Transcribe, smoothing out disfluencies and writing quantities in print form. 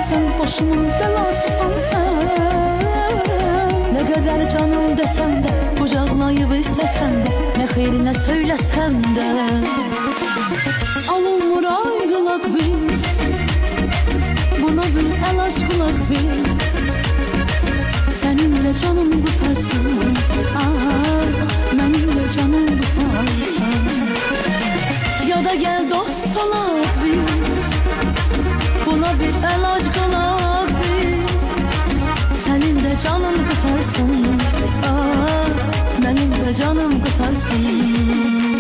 Sen başımın belasısan sen. Ne kadar canım desem de, kucaklayıp istesem de, ne hayrine söylesem de. Alınmır ayrılak biz, buna bir el aşkılak biz. Seninle canım kurtarsın, ah, benimle canım kurtarsın. Ya da gel dost olak biz, buna bir el aşkılak biz. Seninle canım kurtarsın, ah, benimle canım kurtarsın.